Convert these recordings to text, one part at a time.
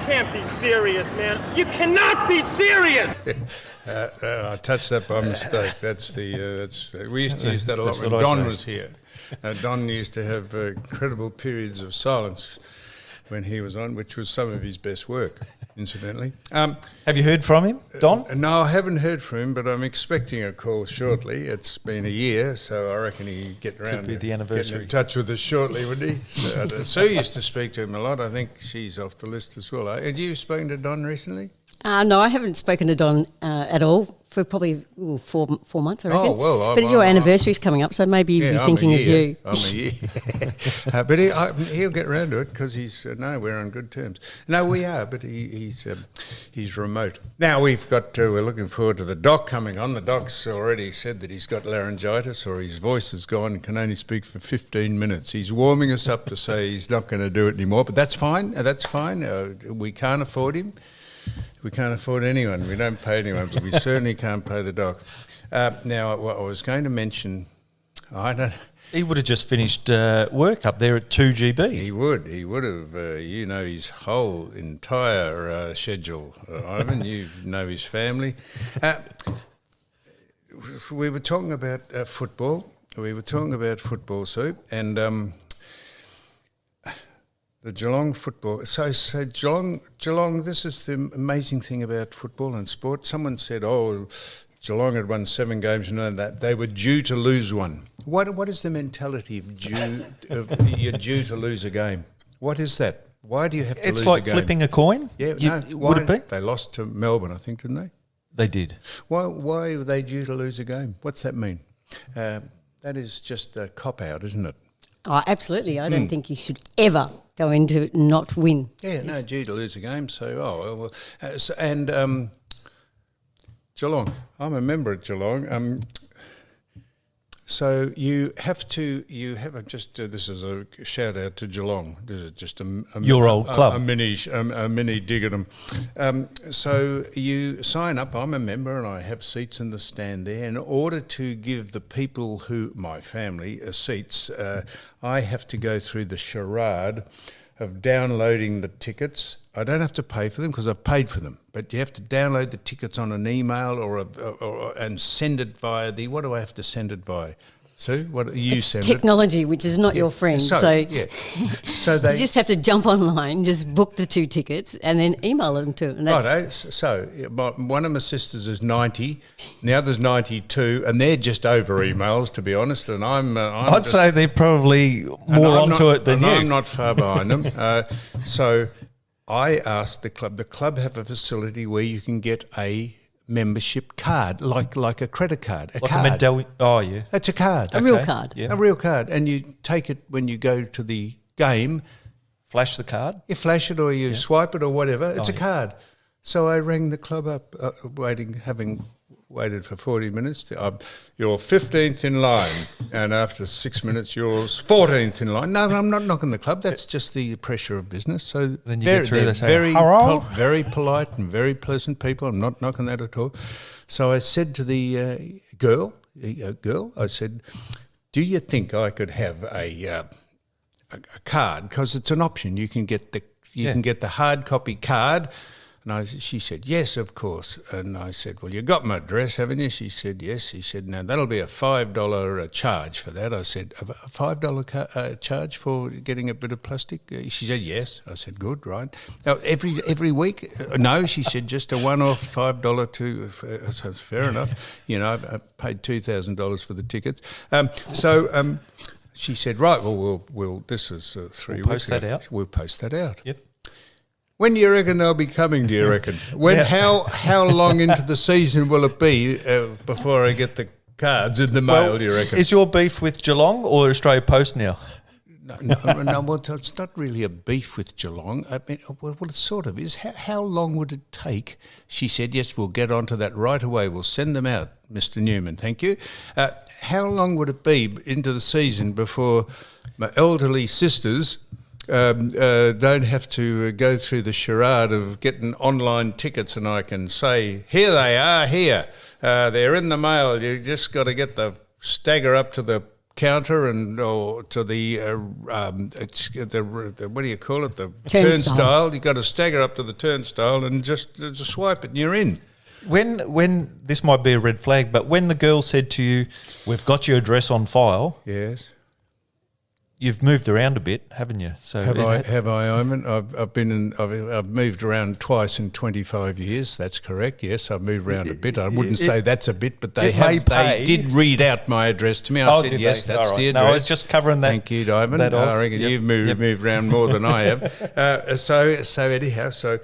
can't be serious, man. You cannot be serious. I touched that by mistake. We used to use that a lot when what I Don say. was here. Don used to have incredible periods of silence when he was on, which was some of his best work, incidentally. Have you heard from him, Don? No, I haven't heard from him, but I'm expecting a call shortly. It's been a year, so I reckon he'd get around be the to anniversary. getting in touch with us shortly, wouldn't he? Sue used to speak to him a lot. I think she's off the list as well. Had you spoken to Don recently? No, I haven't spoken to Don at all for probably 4 months, I reckon. Oh, well, but your anniversary's coming up, so maybe he'll be thinking of you. I'm a year. But he'll get around to it because we're on good terms. No, we are, but he's remote. Now we're looking forward to the doc coming on. The doc's already said that he's got laryngitis or his voice is gone and can only speak for 15 minutes. He's warming us up to say he's not going to do it anymore, but that's fine. We can't afford him. We can't afford anyone. We don't pay anyone, but we certainly can't pay the doc. Now, what I was going to mention, He would have just finished work up there at 2GB. He would have. His whole entire schedule, Ivan. You know his family. We were talking about football. Sue, and the Geelong football. So Geelong. This is the amazing thing about football and sport. Someone said, Geelong had won 7 games and that they were due to lose one. What is the mentality of you're due to lose a game? What is that? Why do you have to lose a game? It's like flipping a coin? Yeah, would it be? They lost to Melbourne, I think, didn't they? They did. Why were they due to lose a game? What's that mean? That is just a cop-out, isn't it? Oh, absolutely. I don't think you should ever go into not win. Yeah, no, due to lose a game. So, Geelong. I'm a member at Geelong. So you have this is a shout out to Geelong. This is just Your old club. A mini dig at them. So you sign up. I'm a member, and I have seats in the stand there. In order to give the people my family, seats, I have to go through the charade of downloading the tickets. I don't have to pay for them because I've paid for them, but you have to download the tickets on an email and send it via what do I have to send it via? Sue, what you It's send technology, which is not your friend. So they you just have to jump online, just book the 2 tickets, and then email them to. And that's so one of my sisters is 90, and the other's 92, and they're just over emails, to be honest. And I'd say they're probably more onto it than you. I'm not far behind them. So I asked the club. The club have a facility where you can get a membership card, like a credit card. A medallion. Oh, yeah. It's a card. a real card. Yeah. A real card. And you take it when you go to the game. Flash the card? You flash it or you swipe it or whatever. It's a card. So I rang the club up, having waited for 40 minutes. You're 15th in line, and after 6 minutes, you're 14th in line. No, I'm not knocking the club. That's just the pressure of business. So then you get through, they say, very polite and very pleasant people. I'm not knocking that at all. So I said to the girl, I said, do you think I could have a card? Because it's an option. You can get the hard copy card. And she said, yes, of course. And I said, well, you got my address, haven't you? She said, yes. He said, now that'll be a $5 charge for that. I said, a $5 charge for getting a bit of plastic? She said, yes. I said, good, right. Now, every week? No, she said, just a one-off $5 too. So fair enough. I paid $2,000 for the tickets. She said, right, well, we'll this is 3 weeks post that out. We'll post that out. Yep. When do you reckon they'll be coming, do you reckon? How long into the season will it be before I get the cards in the mail, do you reckon? Is your beef with Geelong or Australia Post now? No, well, it's not really a beef with Geelong. I mean, well, it sort of is. How long would it take? She said, yes, we'll get onto that right away. We'll send them out, Mr. Newman, thank you. How long would it be into the season before my elderly sisters don't have to go through the charade of getting online tickets and I can say, here they are, here. They're in the mail. You just got to stagger up to the counter or to the what do you call it? The Turnstile. You got to stagger up to the turnstile and just swipe it, and you're in. When this might be a red flag, but when the girl said to you, "We've got your address on file," Yes. you've moved around a bit, haven't you? So Have I, Ivan? I've moved around twice in 25 years. That's correct. Yes, I've moved around a bit. I wouldn't say that's a bit, but they did read out my address to me. I said yes, that's the address. No, I was just covering that. Thank you, Ivan. That off. I reckon you've moved around more than I have. So anyhow, so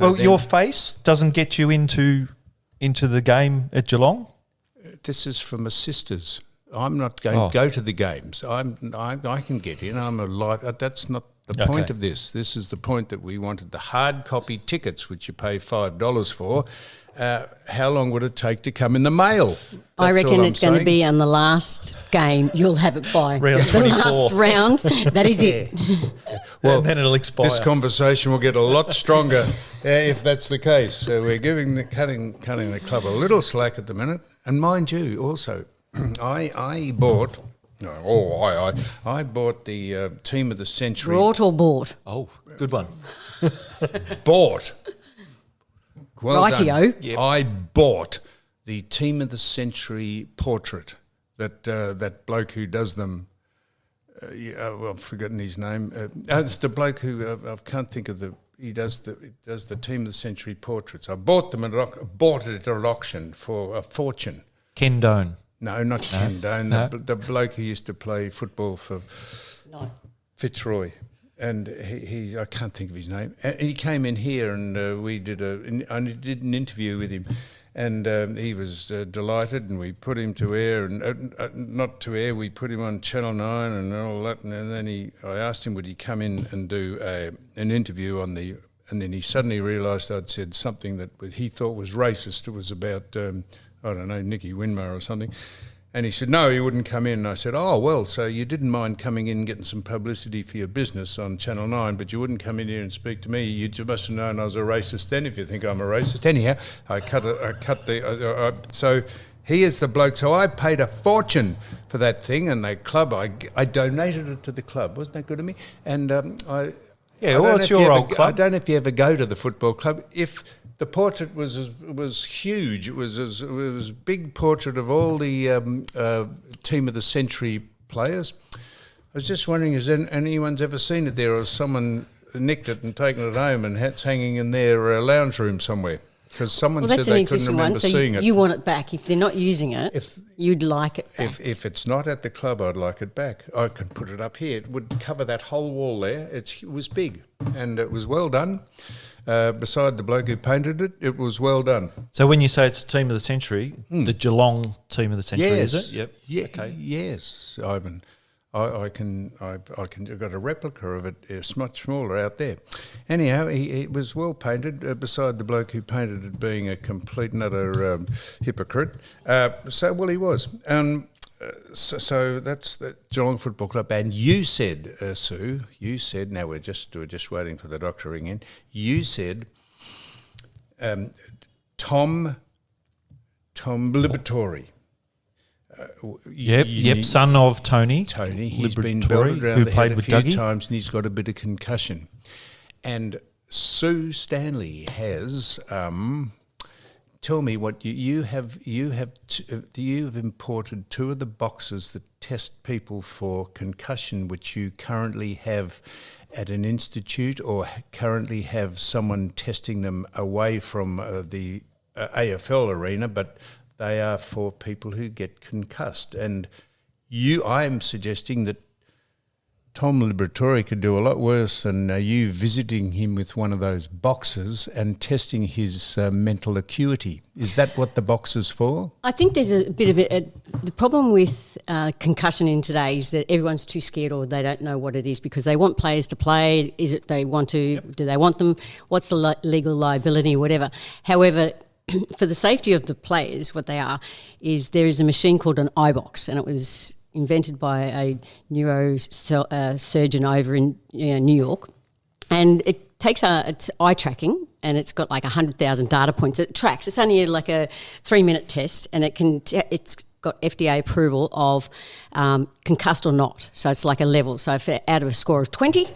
well, then, your face doesn't get you into the game at Geelong. this is for my sisters. I'm not going to go to the games. I can get in. I'm a live. That's not the point of this. This is the point that we wanted the hard copy tickets, which you pay $5 for. How long would it take to come in the mail? I reckon it's going to be on the last game. You'll have it by Round the 24. last round. That is it. Well, and then it'll expire. This conversation will get a lot stronger if that's the case. So we're cutting the club a little slack at the minute. And mind you, also, I bought. I bought the team of the century. Brought or bought? Oh, good one. Bought. Well Rightio. done. Yep. I bought the team of the century portrait that bloke who does them. I've forgotten his name. It's the bloke who I can't think of He does the team of the century portraits. I bought them bought it at an auction for a fortune. Ken Doan. No, not Ken Doan. No. The bloke who used to play football for Fitzroy. And I can't think of his name. And he came in here and I did an interview with him, and he was delighted. And we put him to air, and not to air. We put him on Channel 9 and all that. And then I asked him would he come in and do an interview on the. And then he suddenly realised I'd said something that he thought was racist. It was about I don't know, Nicky Winmar or something. And he said, no, he wouldn't come in. And I said, oh, well, so you didn't mind coming in and getting some publicity for your business on Channel 9, but you wouldn't come in here and speak to me. You must have known I was a racist then if you think I'm a racist. Anyhow, so he is the bloke. So I paid a fortune for that thing, and the club, I donated it to the club. Wasn't that good of me? And it's your old club. I don't know if you ever go to the football club. If the portrait was huge. It was a big portrait of all the team of the century players. I was just wondering, has anyone's ever seen it there, or has someone nicked it and taken it home and it's hanging in their lounge room somewhere? Because someone said they couldn't remember seeing it. You want it back. If they're not using it, you'd like it back. If it's not at the club, I'd like it back. I can put it up here. It would cover that whole wall there. It was big and it was well done. Beside the bloke who painted it, it was well done. So when you say it's the team of the century, the Geelong team of the century, yes. is it? Yep. Yeah, okay. Yes, Ivan. I've got a replica of it. It's much smaller out there. Anyhow, it was well painted. Beside the bloke who painted it being a complete and utter hypocrite. He was. So that's the Geelong Football Club. And you said, Sue, now we're just waiting for the doctor to ring in. You said Tom Liberatore. Son of Tony. Tony, he's been belted around the head a few times and he's got a bit of concussion. And Sue Stanley has... tell me what you've imported 2 of the boxes that test people for concussion, which you currently have at an institute or currently have someone testing them away from the AFL arena, but they are for people who get concussed. And I am suggesting that Tom Liberatore could do a lot worse than you visiting him with one of those boxes and testing his mental acuity. Is that what the box is for? I think there's a bit of the problem with concussion in today is that everyone's too scared or they don't know what it is because they want players to play. Is it they want to? Yep. Do they want them? What's the legal liability, whatever. However, for the safety of the players, what they are is there is a machine called an Eyebox, and it was invented by a neurosurgeon over in New York, and it takes it's eye tracking, and it's got like 100,000 data points. It tracks. It's only like a 3-minute test, and it can got FDA approval of concussed or not. So it's like a level. So if out of a score of 20,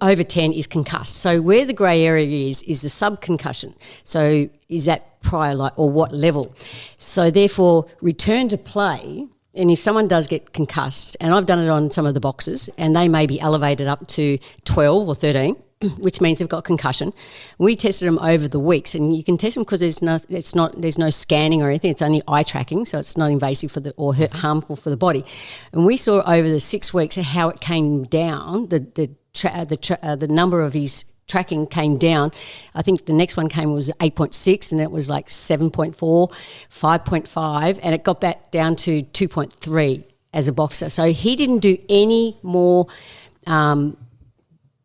over 10 is concussed. So where the grey area is the subconcussion. So is that prior or what level? So therefore, return to play. And if someone does get concussed, and I've done it on some of the boxers, and they may be elevated up to 12 or 13, which means they've got concussion. We tested them over the weeks, and you can test them because there's no scanning or anything. It's only eye tracking, so it's not invasive or harmful for the body. And we saw over the 6 weeks how it came down. The number of his tracking came down. I think the next one was 8.6, and it was like 7.4, 5.5, and it got back down to 2.3 as a boxer. So he didn't do any more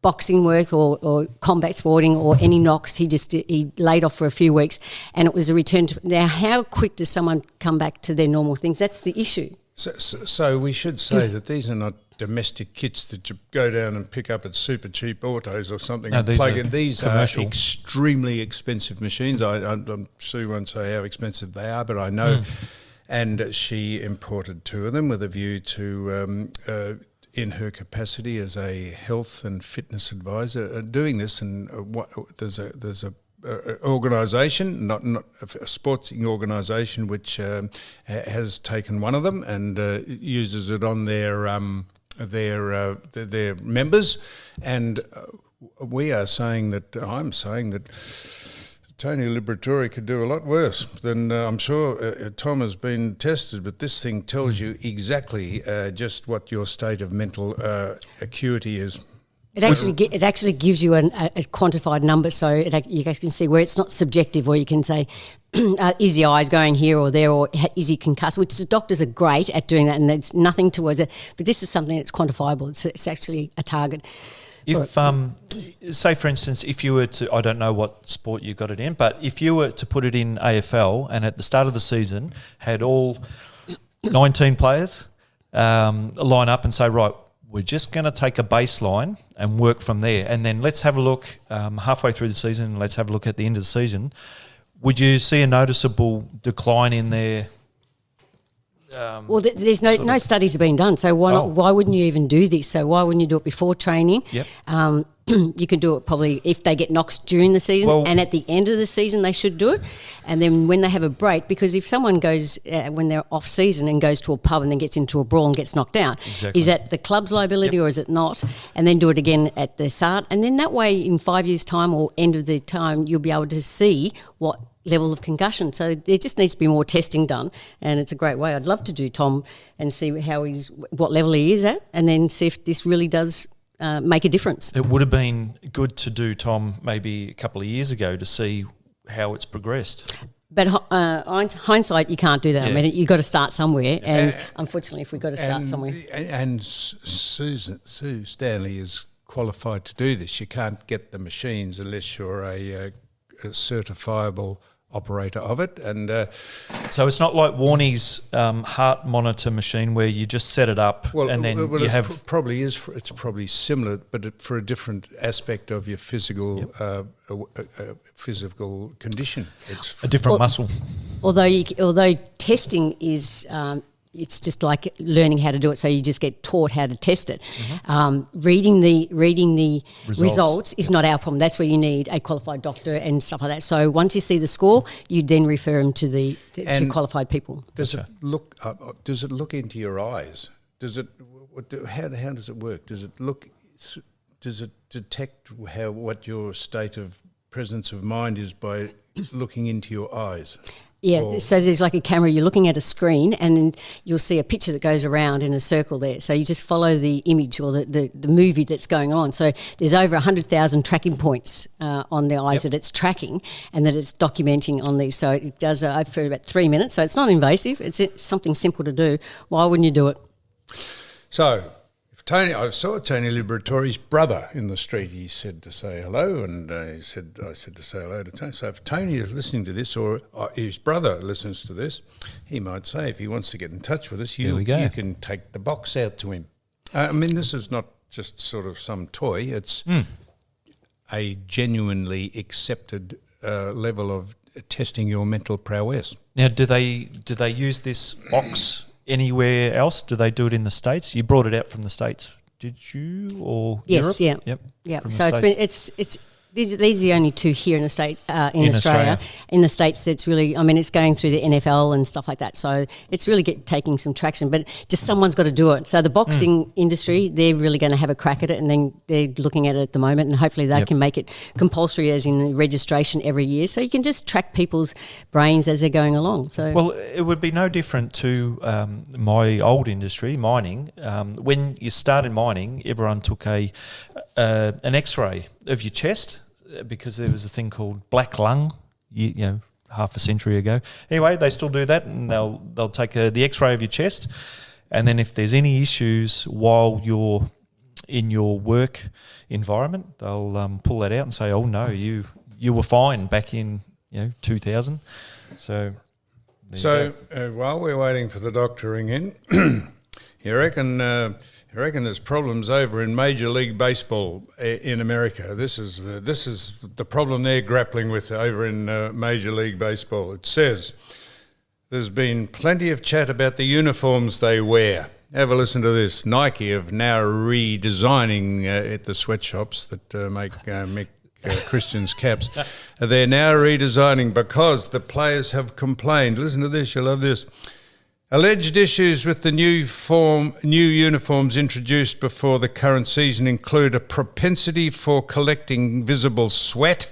boxing work or combat sporting or any knocks. He laid off for a few weeks, and it was a return to. Now, how quick does someone come back to their normal things? That's the issue. So we should say that these are not domestic kits that you go down and pick up at super cheap autos or something and plug in. These are extremely expensive machines. Sue won't say how expensive they are, but I know. And she imported 2 of them with a view to, in her capacity as a health and fitness advisor, doing this. And there's a organisation, not a sporting organisation, which has taken one of them and uses it on their members, and I'm saying that Tony Liberatore could do a lot worse than I'm sure Tom has been tested, but this thing tells you exactly just what your state of mental acuity is. It actually gives you a quantified number, so you guys can see where it's not subjective, or you can say, is the eyes going here or there, or is he concussed, which the doctors are great at doing that, and there's nothing towards it. But this is something that's quantifiable. It's actually a target. If, say, for instance, if you were to, I don't know what sport you got it in, but if you were to put it in AFL and at the start of the season had all 19 players line up and say, right, we're just going to take a baseline and work from there. And then let's have a look halfway through the season, and let's have a look at the end of the season. Would you see a noticeable decline in their well, there's no studies have been done, so why wouldn't you even do this? So why wouldn't you do it before training? Yep. You can do it probably if they get knocks during the season, and at the end of the season they should do it. And then when they have a break, because if someone goes when they're off season and goes to a pub and then gets into a brawl and gets knocked out, is that the club's liability or is it not? And then do it again at the start, and then that way in 5 years' time or end of the time you'll be able to see what level of concussion. So there just needs to be more testing done, and it's a great way. I'd love to do Tom and see what level he is at, and then see if this really does make a difference. It would have been good to do, Tom, maybe a couple of years ago to see how it's progressed. But hindsight, you can't do that. Yeah. I mean, you've got to start somewhere, and unfortunately, if we've got to start somewhere. And Sue Stanley is qualified to do this. You can't get the machines unless you're a certifiable operator of it, and so it's not like Warnie's heart monitor machine where you just set it up and then you have probably is. It's probably similar, but for a different aspect of your physical physical condition. It's a different muscle. Although testing is. It's just like learning how to do it, so you just get taught how to test it. Mm-hmm. Reading the results is not our problem. That's where you need a qualified doctor and stuff like that. So once you see the score, you then refer them to qualified people. Does it look? Does it look into your eyes? Does it? How does it work? Does it look? Does it detect what your state of presence of mind is by looking into your eyes? Yeah, so there's like a camera, you're looking at a screen and then you'll see a picture that goes around in a circle there. So you just follow the image or the movie that's going on. So there's over 100,000 tracking points on the eyes that it's tracking and that it's documenting on these. So it does for about 3 minutes. So it's not invasive. It's something simple to do. Why wouldn't you do it? So I saw Tony Liberatore's brother in the street. He said to say hello, and I said to say hello to Tony. So if Tony is listening to this, or his brother listens to this, he might say if he wants to get in touch with us, you can take the box out to him. I mean, this is not just sort of some toy. It's a genuinely accepted level of testing your mental prowess. Now, do they use this box anywhere else? Do they do it in the States? You brought it out from the States, did you, or Yes, Europe? yeah. Yep. Yeah. From So the it's these are the only two here in the state in Australia. Australia. In the States, it's really, I mean, it's going through the NFL and stuff like that. So it's really taking some traction, but just someone's got to do it. So the boxing industry, they're really going to have a crack at it, and then they're looking at it at the moment, and hopefully they can make it compulsory, as in registration every year, so you can just track people's brains as they're going along. So Well, it would be no different to my old industry, mining. When you started mining, everyone took an X-ray of your chest because there was a thing called black lung, you know, half a century ago. Anyway, they still do that, and they'll take the X-ray of your chest, and then if there's any issues while you're in your work environment, they'll pull that out and say, "Oh no, you were fine back in 2000." So. While we're waiting for the doc to ring in, you reckon there's problems over in Major League Baseball in America? This is the problem they're grappling with over in Major League Baseball. It says there's been plenty of chat about the uniforms they wear. Have a listen to this. Nike have now redesigning at the sweatshops that make Christian's caps. They're now redesigning because the players have complained. Listen to this, you'll love this. Alleged issues with the new uniforms introduced before the current season include a propensity for collecting visible sweat,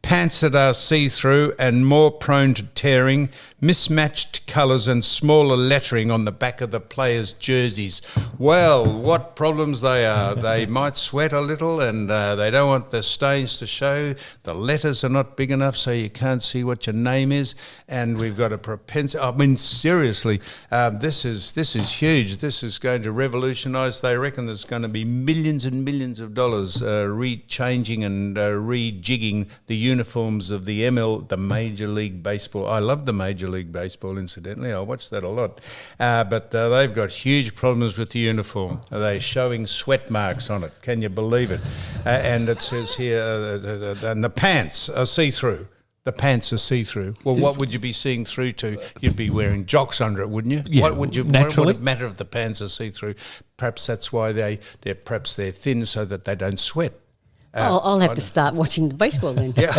pants that are see-through and more prone to tearing, mismatched colours and smaller lettering on the back of the players' jerseys. Well, what problems they are. They might sweat a little, and they don't want the stains to show. The letters are not big enough so you can't see what your name is, and we've got a propensity. I mean, seriously, this is huge. This is going to revolutionise. They reckon there's going to be millions and millions of dollars re-changing and rejigging the uniforms of the the Major League Baseball. I love the Major League Baseball, incidentally. I watch that a lot. But they've got huge problems with the uniform. They're showing sweat marks on it. Can you believe it? And it says here, and the pants are see-through. The pants are see-through. Well, what would you be seeing through to? You'd be wearing jocks under it, wouldn't you? Yeah, What would naturally. it matter if the pants are see-through? Perhaps that's why they're thin so that they don't sweat. I'll have to start watching the baseball then. Yeah,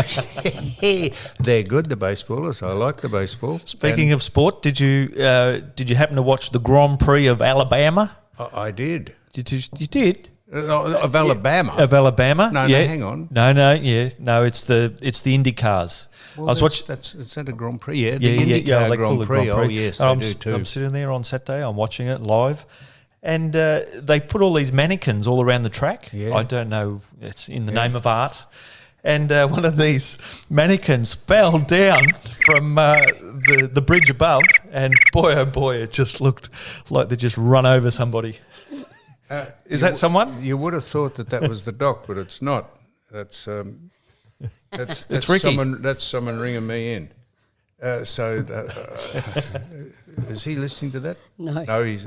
they're good, the baseballers. I like the baseball. Speaking of sport, did you happen to watch the Grand Prix of Alabama? I did. You did? Of Alabama? Of Alabama? No, yeah. hang on. No, it's the Indy cars. Well, I was watching. Is that a Grand Prix? Yeah, the IndyCar they call Grand it Prix. Grand Oh, Prix. yes, And they do too. I'm sitting there on Saturday. I'm watching it live, and they put all these mannequins all around the track. Yeah. I don't know. It's in the name of art. And one of these mannequins fell down from the bridge above, and boy, oh boy, it just looked like they just run over somebody. Is that someone? You would have thought that was the doc, but it's not. That's Ricky. someone. That's someone ringing me in. Is he listening to that? No. No, he's.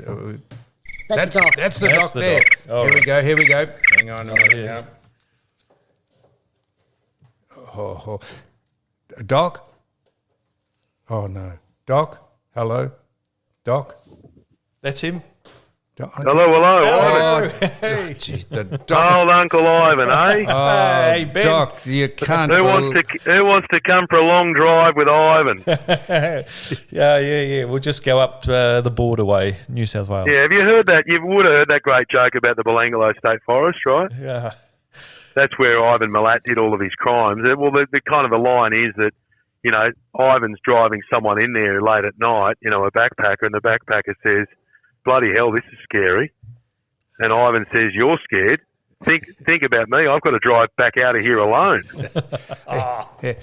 That's the doc. That's the That's doc the there. doc. Oh, Here we go. Hang on. yeah. Oh. Doc? Oh, no. Doc? Hello? Doc? That's him. Doc? Hello, Ivan. Oh, gee, the doc. Old Uncle Ivan, eh? Oh, Hey, Ben. Doc, you can't. Who wants to come for a long drive with Ivan? Yeah. We'll just go up the border way, New South Wales. Yeah, have you heard that? You would have heard that great joke about the Belangolo State Forest, right? Yeah. That's where Ivan Milat did all of his crimes. Well, the kind of the line is that, Ivan's driving someone in there late at night, a backpacker, and the backpacker says, "Bloody hell, this is scary." And Ivan says, "You're scared. Think about me. I've got to drive back out of here alone." Yeah,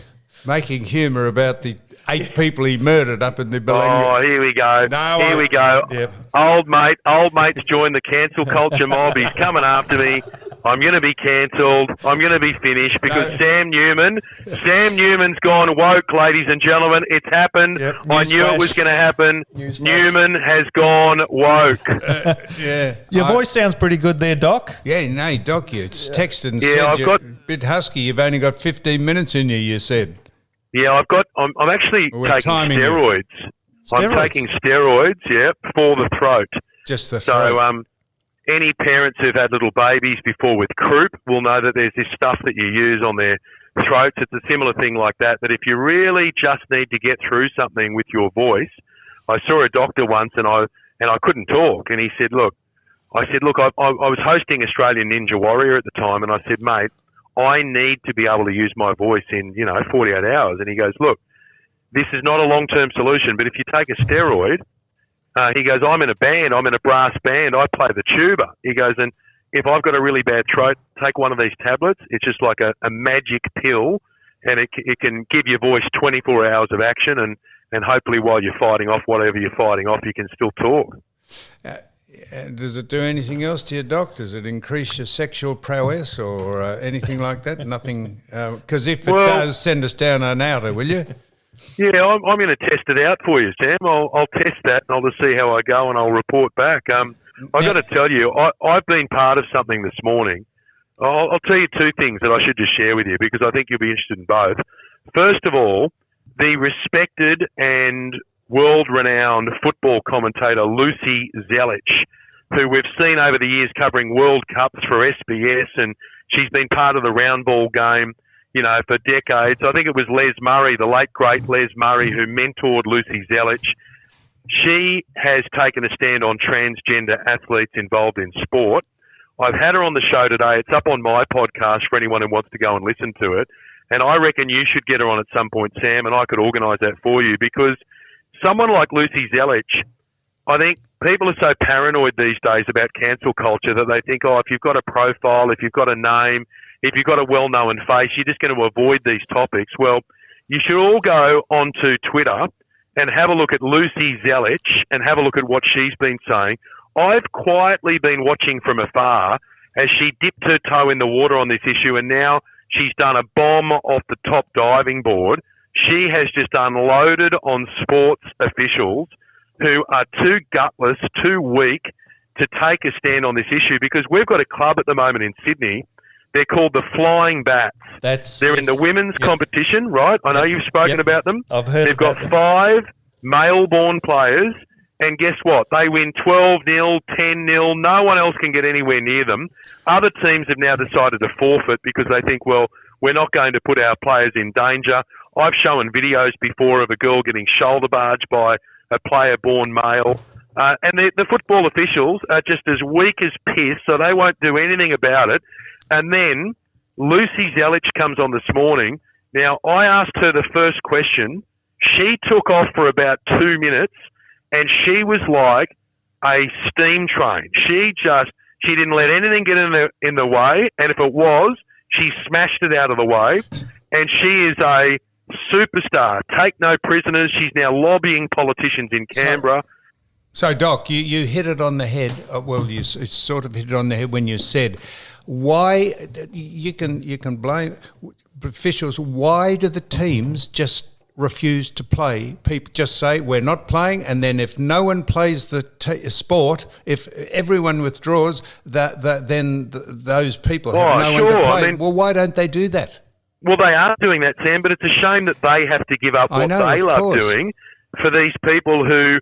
making humour about the 8 people he murdered up in the Belangolo. Oh, here we go. Here we go. Yep. Old mate's joined the cancel culture mob. He's coming after me. I'm going to be cancelled. I'm going to be finished because Sam Newman's gone woke, ladies and gentlemen. It's happened. Yep, I knew it was going to happen. Newsflash. Newman has gone woke. Yeah. Your voice sounds pretty good there, Doc. Yeah, no, Doc, you texted and Yeah, said I've you're got- a bit husky. You've only got 15 minutes in you said. Yeah, I'm actually We're taking timing you. steroids. I'm Steroids? taking steroids, yeah, for the throat. Just the throat. So, any parents who've had little babies before with croup will know that there's this stuff that you use on their throats. It's a similar thing like that, that if you really just need to get through something with your voice. I saw a doctor once and I couldn't talk, and he said, look, I was hosting Australian Ninja Warrior at the time, and I said, mate, I need to be able to use my voice in, 48 hours. And he goes, look, this is not a long-term solution, but if you take a steroid, he goes, I'm in a band, I'm in a brass band, I play the tuba. He goes, and if I've got a really bad throat, take one of these tablets. It's just like a magic pill, and it can give your voice 24 hours of action, and hopefully while you're fighting off whatever you're fighting off, you can still talk. Does it do anything else to your doc? Does it increase your sexual prowess or anything like that? Nothing? Because if it does, send us down an outer, will you? Yeah, I'm going to test it out for you, Sam. I'll test that and I'll just see how I go and I'll report back. I've got to tell you, I've been part of something this morning. I'll tell you two things that I should just share with you because I think you'll be interested in both. First of all, the respected and world-renowned football commentator Lucy Zelich, who we've seen over the years covering World Cups for SBS, and she's been part of the round ball game, for decades. I think it was Les Murray, the late, great Les Murray, who mentored Lucy Zelich. She has taken a stand on transgender athletes involved in sport. I've had her on the show today. It's up on my podcast for anyone who wants to go and listen to it. And I reckon you should get her on at some point, Sam, and I could organise that for you because someone like Lucy Zelich, I think people are so paranoid these days about cancel culture that they think, if you've got a profile, if you've got a name, if you've got a well-known face, you're just going to avoid these topics. Well, you should all go onto Twitter and have a look at Lucy Zelich and have a look at what she's been saying. I've quietly been watching from afar as she dipped her toe in the water on this issue, and now she's done a bomb off the top diving board. She has just unloaded on sports officials who are too gutless, too weak to take a stand on this issue because we've got a club at the moment in Sydney. They're called the Flying Bats. They're in the women's competition, right? I know you've spoken about them. I've heard They've about got them. 5 male-born players, and guess what? They win 12-0, 10-0. No one else can get anywhere near them. Other teams have now decided to forfeit because they think, well, we're not going to put our players in danger. I've shown videos before of a girl getting shoulder barged by a player born male. And the football officials are just as weak as piss, so they won't do anything about it. And then Lucy Zelich comes on this morning. Now, I asked her the first question. She took off for about 2 minutes, and she was like a steam train. She didn't let anything get in the way, and if it was, she smashed it out of the way. And she is a superstar. Take no prisoners. She's now lobbying politicians in Canberra. So, Doc, you hit it on the head. You sort of hit it on the head when you said, why you can blame officials. Why do the teams just refuse to play? People just say we're not playing, and then if no one plays the sport, if everyone withdraws, then those people have no one to play. Well, why don't they do that? Well, they are doing that, Sam, but it's a shame that they have to give up what they love doing for these people who,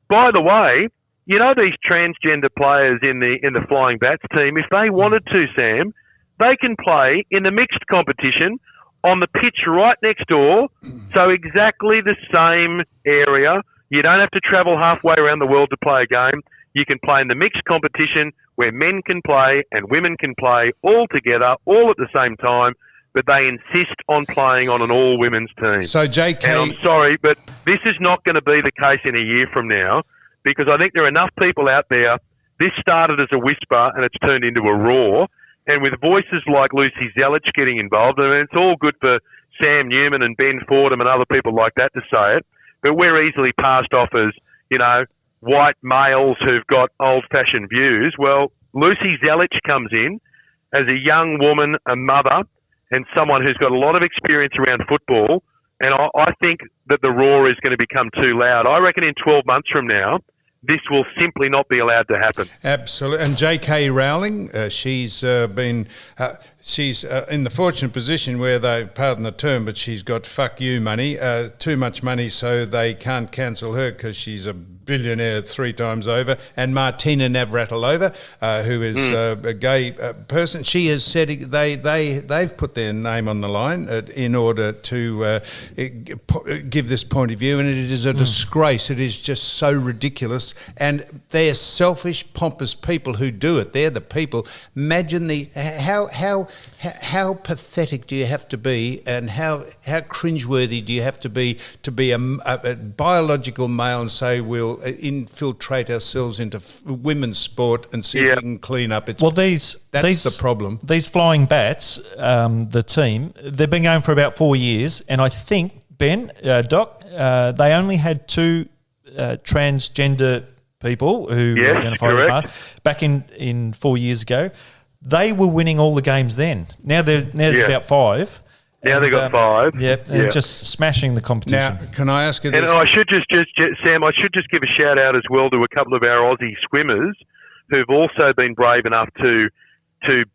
by the way, these transgender players in the Flying Bats team, if they wanted to, Sam, they can play in the mixed competition on the pitch right next door, so exactly the same area. You don't have to travel halfway around the world to play a game. You can play in the mixed competition where men can play and women can play all together, all at the same time, but they insist on playing on an all-women's team. So, JK... And I'm sorry, but this is not going to be the case in a year from now because I think there are enough people out there. This started as a whisper and it's turned into a roar. And with voices like Lucy Zelich getting involved, I mean, it's all good for Sam Newman and Ben Fordham and other people like that to say it, but we're easily passed off as, white males who've got old-fashioned views. Well, Lucy Zelich comes in as a young woman, a mother, and someone who's got a lot of experience around football, and I think that the roar is going to become too loud. I reckon in 12 months from now, this will simply not be allowed to happen. Absolutely. And J.K. Rowling, she's been she's in the fortunate position where they, pardon the term, but she's got fuck you money, too much money, so they can't cancel her because she's a billionaire 3 times over. And Martina Navratilova, who is a gay person, she has said they've put their name on the line in order to give this point of view, and it is a disgrace. It is just so ridiculous, and they're selfish, pompous people who do it. They're the people. Imagine how pathetic do you have to be, and how cringeworthy do you have to be a biological male and say we'll infiltrate ourselves into women's sport and see if we can clean up its. Well, that's the problem. These Flying Bats, the team, they've been going for about 4 years, and I think, Ben, Doc, they only had 2 transgender people who identify as male back in 4 years ago. They were winning all the games then. Now there's about 5. Now they've got 5. They're just smashing the competition. Now, can I ask you this? And I should just Sam, I should just give a shout out as well to a couple of our Aussie swimmers who've also been brave enough to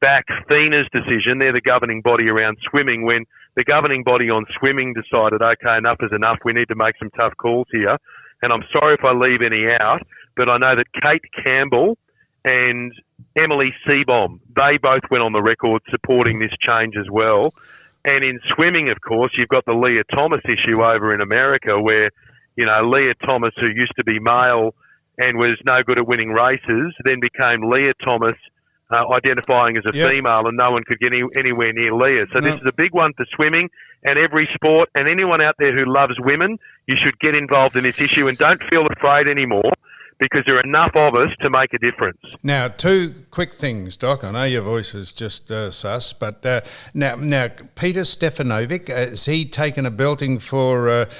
back FINA's decision. They're the governing body around swimming. When the governing body on swimming decided, okay, enough is enough, we need to make some tough calls here. And I'm sorry if I leave any out, but I know that Kate Campbell and Emily Seabohm, they both went on the record supporting this change as well. And in swimming, of course, you've got the Leah Thomas issue over in America where, Leah Thomas, who used to be male and was no good at winning races, then became Leah Thomas, identifying as a female, and no one could get anywhere near Leah. So this is a big one for swimming and every sport, and anyone out there who loves women, you should get involved in this issue and don't feel afraid anymore, because there are enough of us to make a difference. Now, 2 quick things, Doc. I know your voice is just sus, but now Peter Stefanovic, has he taken a belting for... I've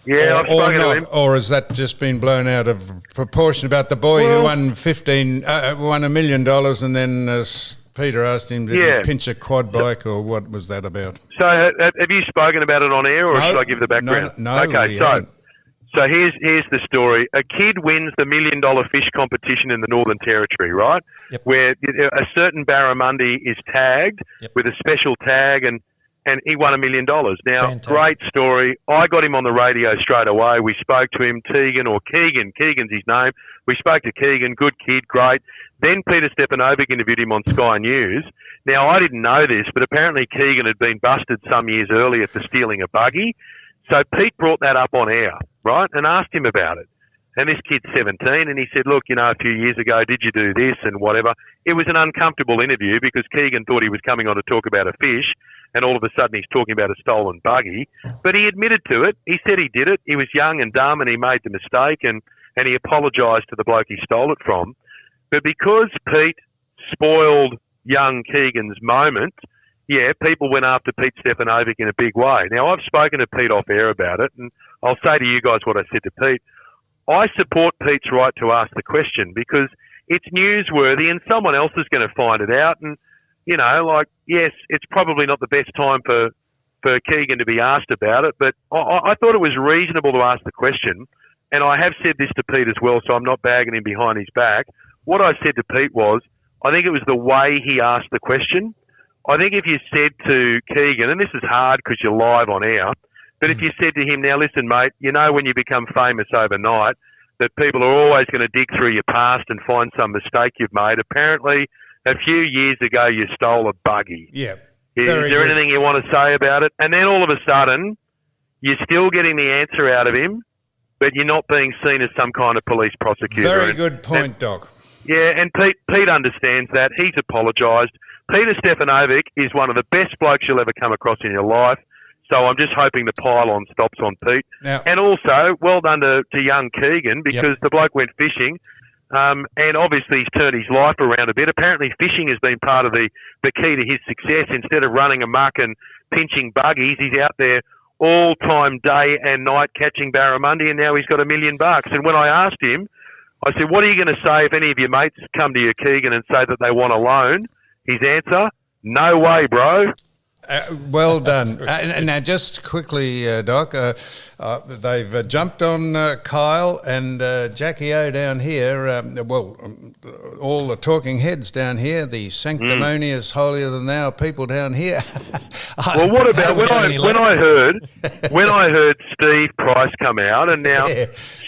spoken to him. Or has that just been blown out of proportion about the boy who won $1 million and then Peter asked him to pinch a quad bike, or what was that about? So have you spoken about it on air, or should I give the background? No, okay, So here's the story. A kid wins the $1 million fish competition in the Northern Territory, right? Yep. Where a certain barramundi is tagged with a special tag, and he won $1 million. Now, Fantastic. Great story. I got him on the radio straight away. We spoke to him, Keegan's his name. We spoke to Keegan, good kid, great. Then Peter Stefanovic interviewed him on Sky News. Now, I didn't know this, but apparently Keegan had been busted some years earlier for stealing a buggy. So Pete brought that up on air, right, and asked him about it. And this kid's 17, and he said, look, a few years ago, did you do this and whatever? It was an uncomfortable interview because Keegan thought he was coming on to talk about a fish, and all of a sudden he's talking about a stolen buggy. But he admitted to it. He said he did it. He was young and dumb, and he made the mistake, and he apologised to the bloke he stole it from. But because Pete spoiled young Keegan's moment, people went after Pete Stefanovic in a big way. Now, I've spoken to Pete off air about it, and I'll say to you guys what I said to Pete. I support Pete's right to ask the question because it's newsworthy and someone else is going to find it out. And, yes, it's probably not the best time for Keegan to be asked about it, but I thought it was reasonable to ask the question. And I have said this to Pete as well, so I'm not bagging him behind his back. What I said to Pete was, I think it was the way he asked the question. I think if you said to Keegan, and this is hard because you're live on air, but if you said to him, now listen, mate, when you become famous overnight, that people are always going to dig through your past and find some mistake you've made. Apparently, a few years ago, you stole a buggy. Yeah. Is there anything you want to say about it? And then all of a sudden, you're still getting the answer out of him, but you're not being seen as some kind of police prosecutor. Very good point, Doc. Yeah, and Pete understands that. He's apologised. Peter Stefanovic is one of the best blokes you'll ever come across in your life. So I'm just hoping the pile-on stops on Pete. Now, and also, well done to young Keegan because the bloke went fishing and obviously he's turned his life around a bit. Apparently fishing has been part of the key to his success. Instead of running amok and pinching buggies, he's out there all time, day and night, catching barramundi, and now he's got $1 million. And when I asked him, I said, what are you going to say if any of your mates come to you, Keegan, and say that they want a loan? His answer, no way, bro. Well done. Now, just quickly, Doc, they've jumped on Kyle and Jackie O down here. All the talking heads down here, the sanctimonious, holier-than-thou people down here. Well, what about when I heard Steve Price come out, and now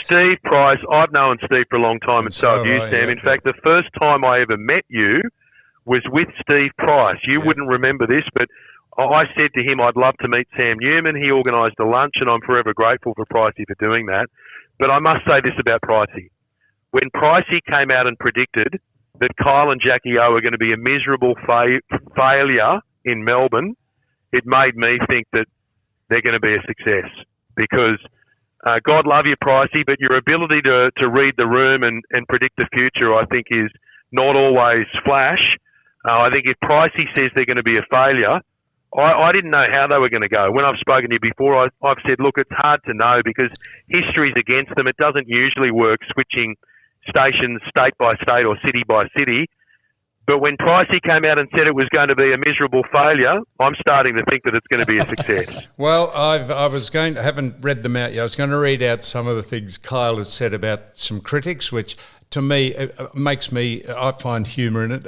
Steve Price, I've known Steve for a long time, and so have you, Sam. In fact, the first time I ever met you was with Steve Price. You wouldn't remember this, but I said to him I'd love to meet Sam Newman. He organised a lunch, and I'm forever grateful for Pricey for doing that. But I must say this about Pricey. When Pricey came out and predicted that Kyle and Jackie O are going to be a miserable failure in Melbourne, it made me think that they're going to be a success. Because God love you, Pricey, but your ability to read the room and predict the future, I think, is not always flash. I think if Pricey says they're going to be a failure, I didn't know how they were going to go. When I've spoken to you before, I've said, look, it's hard to know because history's against them. It doesn't usually work switching stations state by state or city by city. But when Pricey came out and said it was going to be a miserable failure, I'm starting to think that it's going to be a success. Well, I haven't read them out yet. I was going to read out some of the things Kyle has said about some critics, which to me, it makes me, I find humour in it.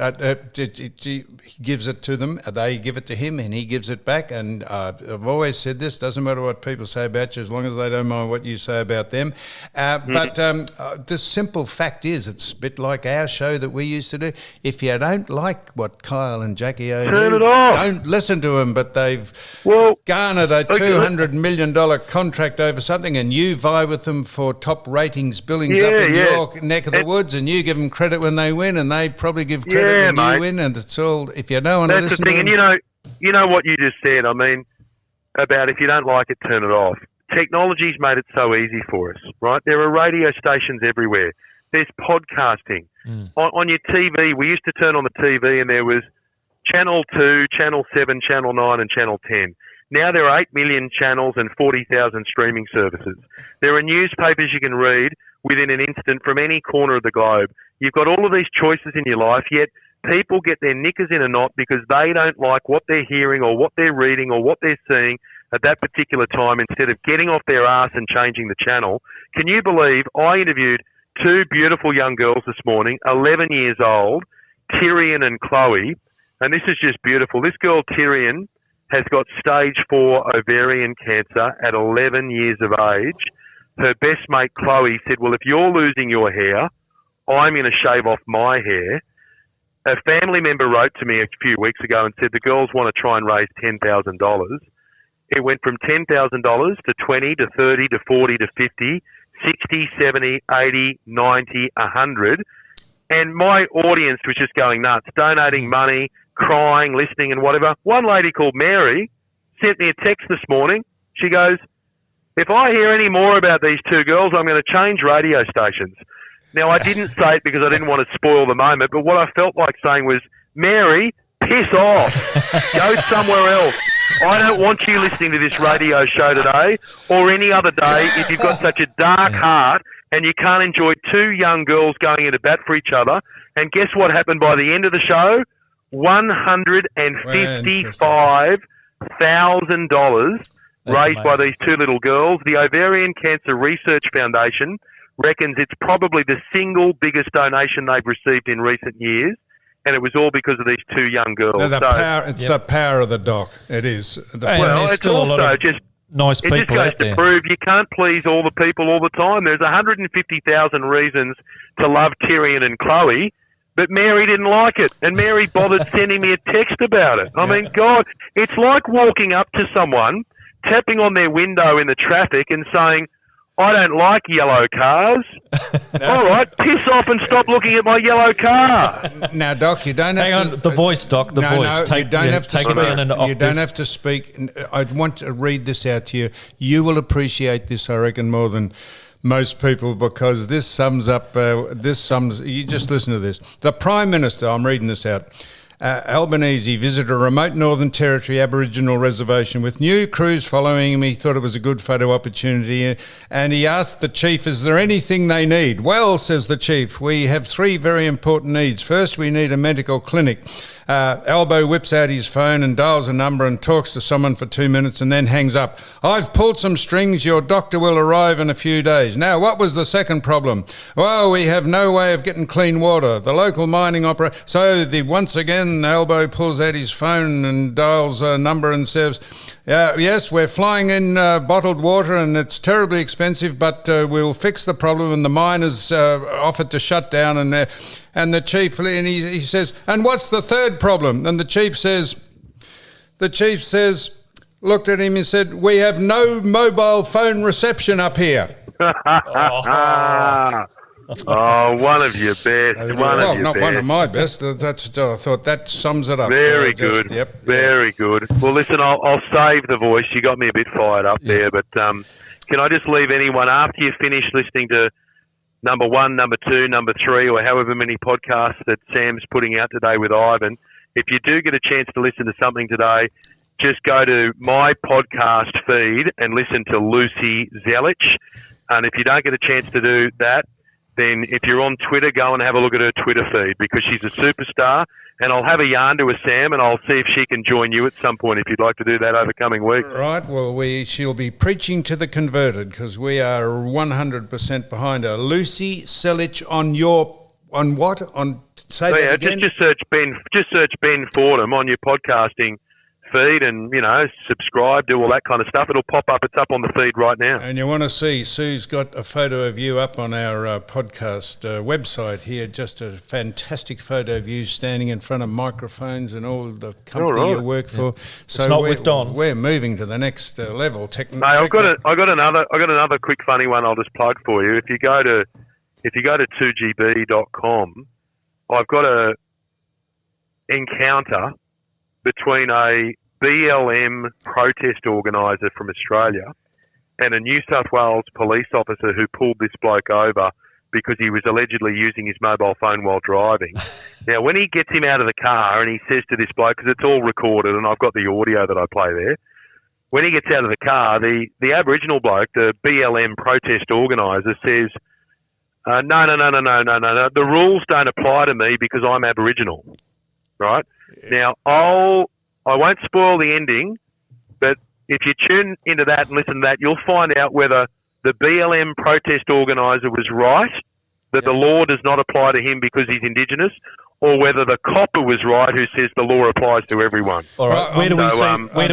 He gives it to them, they give it to him, and he gives it back. And I've always said this, doesn't matter what people say about you, as long as they don't mind what you say about them. But the simple fact is, it's a bit like our show that we used to do. If you don't like what Kyle and Jackie O turn do, it off. Don't listen to them. But they've garnered a $200 million contract over something, and you vie with them for top ratings billings up in your neck of the woods, and you give them credit when they win, and they probably give credit when you win, and it's all, if you don't want to listen That's the thing, to them. and you know what you just said, I mean, about if you don't like it, turn it off. Technology's made it so easy for us, right? There are radio stations everywhere. There's podcasting. On your TV, we used to turn on the TV and there was Channel 2, Channel 7, Channel 9 and Channel 10. Now there are 8 million channels and 40,000 streaming services. There are newspapers you can read within an instant from any corner of the globe. You've got all of these choices in your life, yet people get their knickers in a knot because they don't like what they're hearing or what they're reading or what they're seeing at that particular time instead of getting off their ass and changing the channel. Can you believe I interviewed two beautiful young girls this morning, 11 years old, Tyrion and Chloe, and this is just beautiful. This girl, Tyrion, has got stage 4 ovarian cancer at 11 years of age. Her best mate, Chloe, said, well, if you're losing your hair, I'm going to shave off my hair. A family member wrote to me a few weeks ago and said the girls want to try and raise $10,000. It went from $10,000 to 20 to 30 to 40 to 50, 60, 70, 80, 90, 100. And my audience was just going nuts, donating money, crying, listening and whatever. One lady called Mary sent me a text this morning. She goes, if I hear any more about these two girls, I'm going to change radio stations. Now, I didn't say it because I didn't want to spoil the moment, but what I felt like saying was, Mary, piss off. Go somewhere else. I don't want you listening to this radio show today or any other day if you've got such a dark heart and you can't enjoy two young girls going into bat for each other. And guess what happened by the end of the show? $155,000 raised by these two little girls. The Ovarian Cancer Research Foundation reckons it's probably the single biggest donation they've received in recent years, and it was all because of these two young girls. No, the power of the doc. It is. Well, it's still also a lot of nice people it just goes out there. to prove you can't please all the people all the time. There's 150,000 reasons to love Tyrion and Chloe, but Mary didn't like it, and Mary bothered sending me a text about it. I mean, God, it's like walking up to someone, tapping on their window in the traffic and saying, I don't like yellow cars. All right, piss off and stop looking at my yellow car. Now, Doc, you don't have Hang to... on, the voice, Doc, the voice. You don't have to speak. You don't have to speak. I want to read this out to you. You will appreciate this, I reckon, more than most people, because this sums up... you just listen to this. The Prime Minister, I'm reading this out, Albanese visited a remote Northern Territory Aboriginal reservation with new crews following him. He thought it was a good photo opportunity, and he asked the chief, is there anything they need? Well, says the chief, we have 3 very important needs. First, we need a medical clinic. Albo whips out his phone and dials a number and talks to someone for 2 minutes and then hangs up. I've pulled some strings. Your doctor will arrive in a few days. Now, what was the second problem? Well, we have no way of getting clean water. The local mining operator... So, once again, Albo pulls out his phone and dials a number and says, yes, we're flying in bottled water and it's terribly expensive, but we'll fix the problem. And the miners offered to shut down, and the chief, and he says, and what's the third problem? And the chief says, looked at him and said, we have no mobile phone reception up here. Oh, one of your best. One of my best. I thought that sums it up. Very good. Very good. Well, listen, I'll save the voice. You got me a bit fired up there, but can I just leave anyone, after you finish listening to number 1, number 2, number 3, or however many podcasts that Sam's putting out today with Ivan, if you do get a chance to listen to something today, just go to my podcast feed and listen to Lucy Zelich. And if you don't get a chance to do that, then if you're on Twitter, go and have a look at her Twitter feed, because she's a superstar. And I'll have a yarn to her, Sam, and I'll see if she can join you at some point if you'd like to do that over coming weeks. Right. Well, she'll be preaching to the converted, because we are 100% behind her. Lucy Zelich on what? Say that again? Just search Ben Fordham on your podcasting feed, and subscribe, do all that kind of stuff. It'll pop up. It's up on the feed right now. And you want to see, Sue's got a photo of you up on our podcast website here, just a fantastic photo of you standing in front of microphones and all the company you work for. So it's not with Don. We're moving to the next level. I've got another quick funny one I'll just plug for you. If you go to 2gb.com, I've got a encounter between a BLM protest organiser from Australia and a New South Wales police officer who pulled this bloke over because he was allegedly using his mobile phone while driving. Now, when he gets him out of the car and he says to this bloke, because it's all recorded and I've got the audio that I play there, when he gets out of the car, the Aboriginal bloke, the BLM protest organiser, says, no, the rules don't apply to me because I'm Aboriginal, right? Now, I won't spoil the ending, but if you tune into that and listen to that, you'll find out whether the BLM protest organiser was right, that the law does not apply to him because he's Indigenous, or whether the copper was right who says the law applies to everyone. All right, where do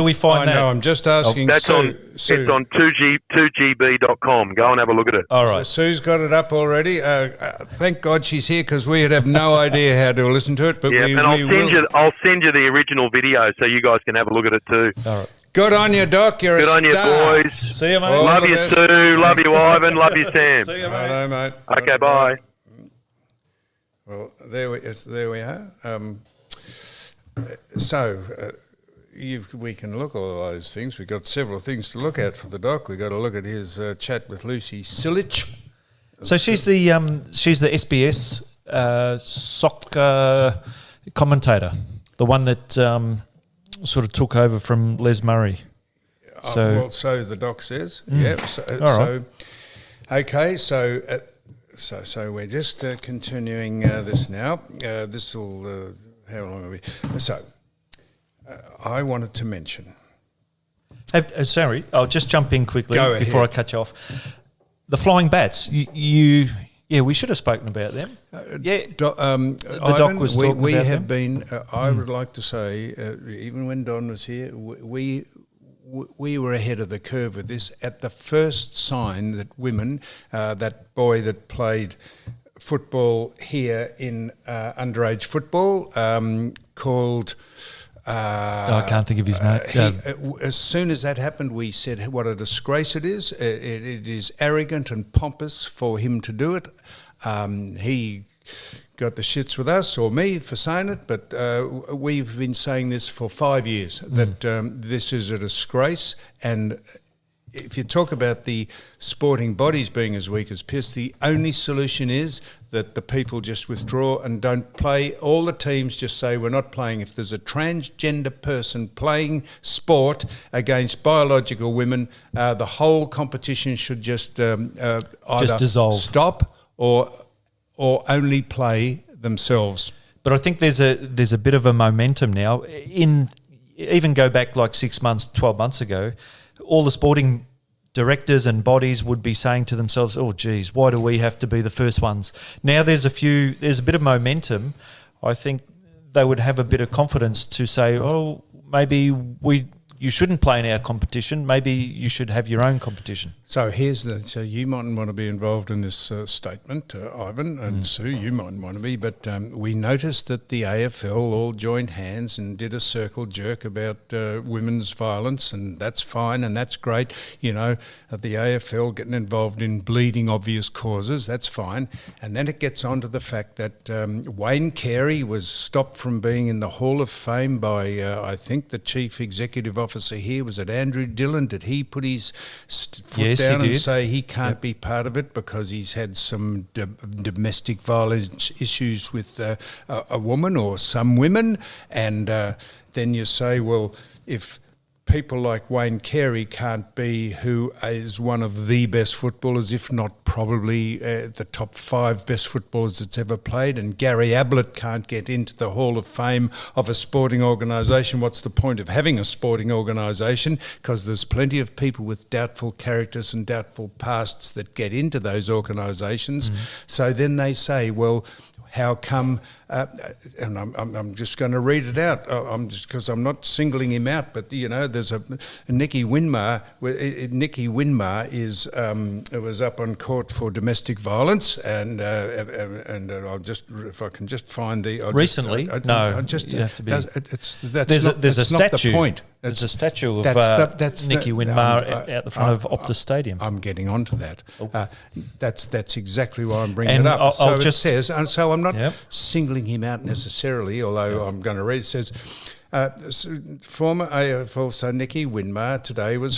we find that? No, I'm just asking. It's on 2gb.com. Go and have a look at it. All right. So Sue's got it up already. Thank God she's here, because we'd have no idea how to listen to it. But I'll send you the original video so you guys can have a look at it too. All right. Good on you, Doc. You're Good a on star. you, boys. See you, mate. Love you, Sue. Love you, Ivan. Love you, Sam. See you, mate. Hello, mate. Okay, bye. Well, there we are. We can look at all those things. We've got several things to look at for the Doc. We've got to look at his chat with Lucy Zelich. So she's the SBS soccer commentator, the one that sort of took over from Les Murray. So the Doc says. Yeah. So, okay. So we're just continuing this now. This will. How long are we? So I wanted to mention. Sorry, I'll just jump in quickly before I cut you off. The flying bats. We should have spoken about them. The Doc was talking about we have them. been. I would like to say, even when Don was here, we were ahead of the curve with this. At the first sign that women, that boy that played football here in underage football, called... I can't think of his name. As soon as that happened, we said what a disgrace it is. It is arrogant and pompous for him to do it. He got the shits with us or me for saying it, but we've been saying this for 5 years, that this is a disgrace, and if you talk about the sporting bodies being as weak as piss, the only solution is that the people just withdraw and don't play. All the teams just say we're not playing. If there's a transgender person playing sport against biological women, the whole competition should just either dissolve, stop, or only play themselves. But I think there's a bit of a momentum now. Even go back like 6 months, 12 months ago, all the sporting directors and bodies would be saying to themselves, "Oh, geez, why do we have to be the first ones?" Now there's a bit of momentum. I think they would have a bit of confidence to say, "Oh, maybe you shouldn't play in our competition. Maybe you should have your own competition." So so you mightn't want to be involved in this statement, Ivan, and Sue, you mightn't want to be, but we noticed that the AFL all joined hands and did a circle jerk about women's violence, and that's fine and that's great. You know, the AFL getting involved in bleeding obvious causes, that's fine. And then it gets on to the fact that Wayne Carey was stopped from being in the Hall of Fame by, I think, the chief executive officer here. Was it Andrew Dillon? Did he put his foot down and say he can't be part of it because he's had some domestic violence issues with a woman or some women? And then you say, well, if people like Wayne Carey can't be, who is one of the best footballers, if not probably the top 5 best footballers that's ever played, and Gary Ablett can't get into the Hall of Fame of a sporting organisation, what's the point of having a sporting organisation? Because there's plenty of people with doubtful characters and doubtful pasts that get into those organisations. So then they say, well, how come, and I'm just going to read it out, because I'm not singling him out, but, you know, there's a Nicky Winmar. Nicky Winmar was up on court for domestic violence, and I'll just, if I can just find the... Recently? You have to be... There's a statue. Not the point. There's a statue of Nicky Winmar out the front of Optus Stadium. I'm getting onto that. That's exactly why I'm bringing it up. It says, and so I'm not singling him out necessarily, although I'm going to read. It says, former AFL star Nicky Winmar today was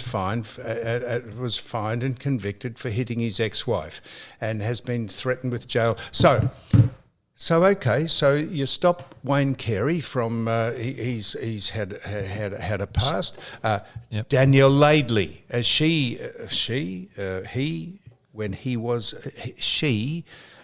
fined and convicted for hitting his ex-wife and has been threatened with jail. So you stop Wayne Carey from he's had a past. Danielle Laidley,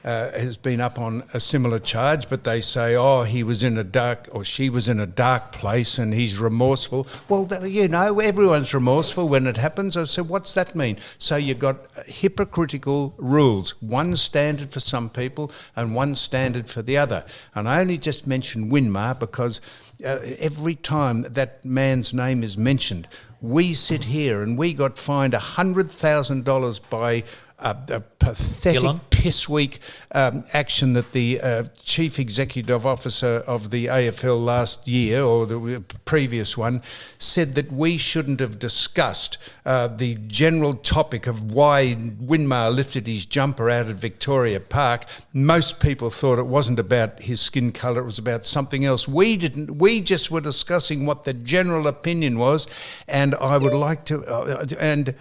has been up on a similar charge, but they say, she was in a dark place and he's remorseful. Well, everyone's remorseful when it happens. I said, what's that mean? So you've got hypocritical rules, one standard for some people and one standard for the other. And I only just mentioned Winmar because every time that man's name is mentioned, we sit here and we got fined $100,000 by a pathetic piss-weak action that the chief executive officer of the AFL last year, or the previous one, said that we shouldn't have discussed the general topic of why Winmar lifted his jumper out at Victoria Park. Most people thought it wasn't about his skin colour, it was about something else. We didn't. We just were discussing what the general opinion was, and I would like to...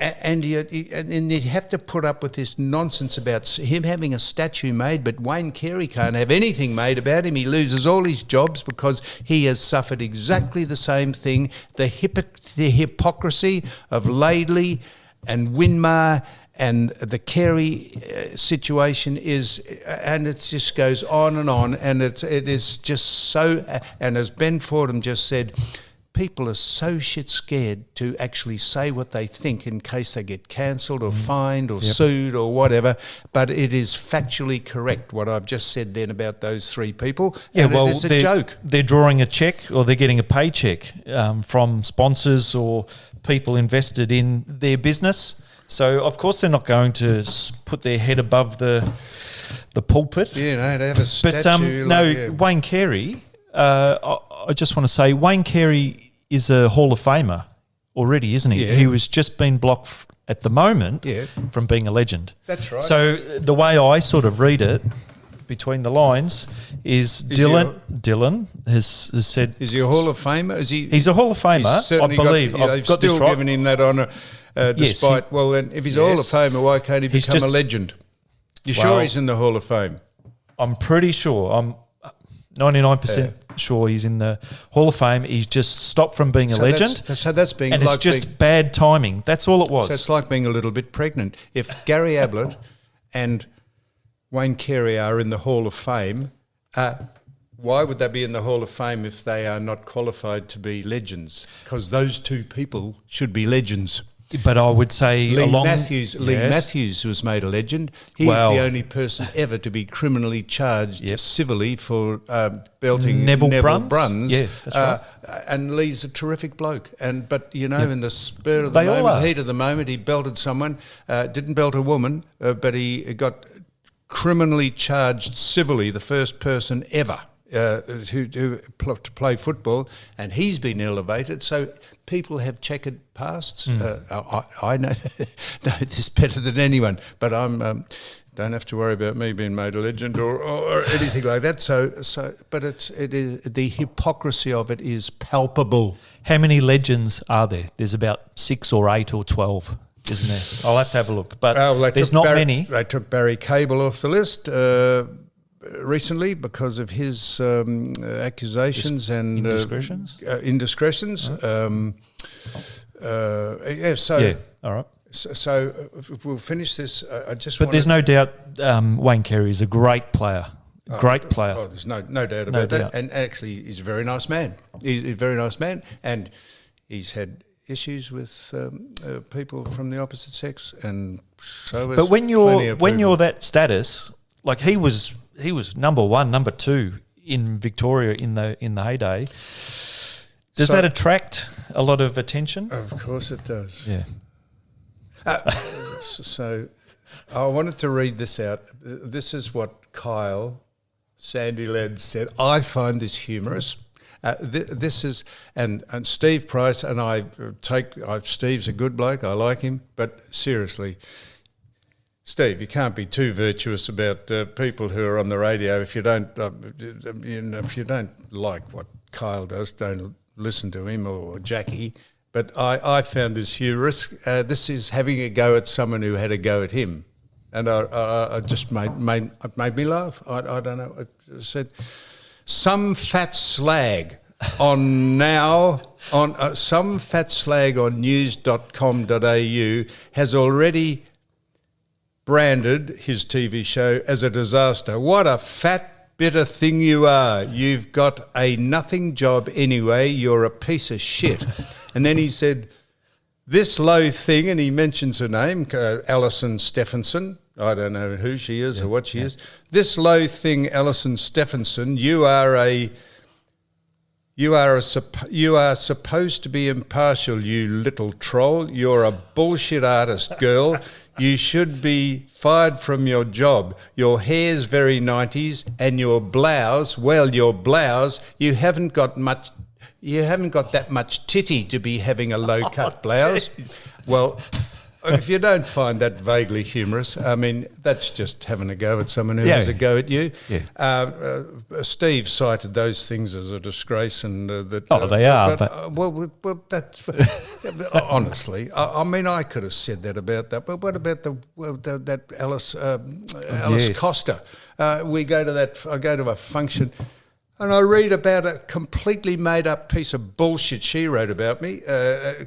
And you have to put up with this nonsense about him having a statue made, but Wayne Carey can't have anything made about him. He loses all his jobs because he has suffered exactly the same thing. The hypocrisy of Laidley and Winmar and the Carey situation is, and it just goes on, and it is just so. And as Ben Fordham just said, people are so shit scared to actually say what they think in case they get cancelled or fined or sued or whatever. But it is factually correct what I've just said then about those 3 people. Yeah, and well, it's a joke. They're drawing a cheque or they're getting a paycheck from sponsors or people invested in their business. So, of course, they're not going to put their head above the pulpit. Yeah, no, they have a statue. But Wayne Carey... I just want to say Wayne Carey is a Hall of Famer already, isn't he? Yeah. He was just been blocked at the moment from being a legend. That's right. So the way I sort of read it, between the lines is Dylan has said... Is he a Hall of Famer? He's a Hall of Famer, I believe. They've still given him that honour despite... Yes, well, then, if he's a Hall of Famer, why can't he become a legend? You sure he's in the Hall of Fame? I'm pretty sure. I'm 99% sure he's in the Hall of Fame. He's just stopped from being a legend. So that's being... And like it's just bad timing. That's all it was. So it's like being a little bit pregnant. If Gary Ablett and Wayne Carey are in the Hall of Fame, why would they be in the Hall of Fame if they are not qualified to be legends? Because those two people should be legends. But I would say Lee Matthews was made a legend. He's the only person ever to be criminally charged civilly for belting Neville Bruns. Yeah, that's right. And Lee's a terrific bloke. But in the spur of the moment, heat of the moment, he belted someone. Didn't belt a woman, but he got criminally charged civilly. The first person ever to play football, and he's been elevated. So people have checkered pasts. I know this better than anyone, but I'm don't have to worry about me being made a legend or anything like that. But it is the hypocrisy of it is palpable. How many legends are there? There's about 6 or 8 or 12, isn't there? I'll have to have a look, but there's not many. They took Barry Cable off the list recently because of his accusations and indiscretions. All right. So we'll finish this. But there's no doubt Wayne Carey is a great player. Great player. Oh, there's no doubt about that. And actually, he's a very nice man. He's a very nice man, and he's had issues with people from the opposite sex, and so. But when you're that status, like he was number 1, number 2 in Victoria in the heyday. Does that attract a lot of attention? Of course it does. Yeah. So I wanted to read this out. This is what Kyle Sandyland said. I find this humorous. This is and Steve Price and Steve's a good bloke. I like him, but seriously, Steve, you can't be too virtuous about people who are on the radio. If you don't, if you don't like what Kyle does, don't listen to him or Jackie. But I found this humorous. This is having a go at someone who had a go at him, and I just made me laugh. I don't know. I said some fat slag on news.com.au has already branded his TV show as a disaster. What a fat, bitter thing you are. You've got a nothing job anyway. You're a piece of shit. And then he said, this low thing, and he mentions her name, Alison Stephenson. I don't know who she is or what she is. This low thing, Alison Stephenson, you are supposed to be impartial, you little troll. You're a bullshit artist, girl. You should be fired from your job. Your hair's very 90s, and your blouse, you haven't got that much titty to be having a low-cut blouse. Geez. Well, if you don't find that vaguely humorous, I mean, that's just having a go at someone who has a go at you. Yeah. Steve cited those things as a disgrace, and that. They are. Well, that's honestly. I mean, I could have said that about that, but what about that Alice Costa? I go to a function. And I read about a completely made-up piece of bullshit she wrote about me,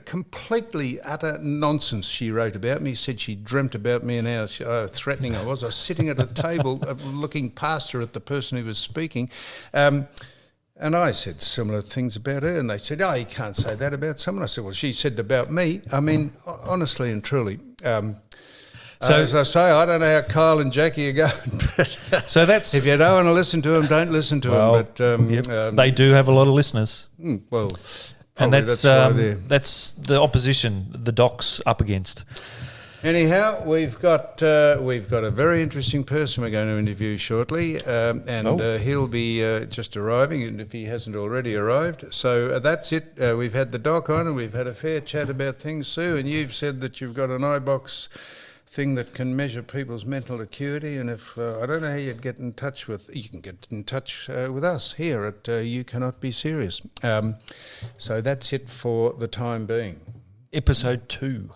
completely utter nonsense she wrote about me. Said she dreamt about me and how threatening I was. I was sitting at a table looking past her at the person who was speaking, and I said similar things about her, and they said, oh, you can't say that about someone. I said, well, she said about me. I mean, honestly and truly... So, as I say, I don't know how Kyle and Jackie are going. So that's if you don't want to listen to them, don't listen to them. But they do have a lot of listeners. Well, and that's the opposition the Doc's up against. Anyhow, we've got a very interesting person we're going to interview shortly, and he'll be just arriving, and if he hasn't already arrived. So that's it. We've had the Doc on, and we've had a fair chat about things, Sue, and you've said that you've got an Eyebox thing that can measure people's mental acuity. And if I don't know how you'd get in touch with, you can get in touch with us here at You Cannot Be Serious. So that's it for the time being. Episode 2.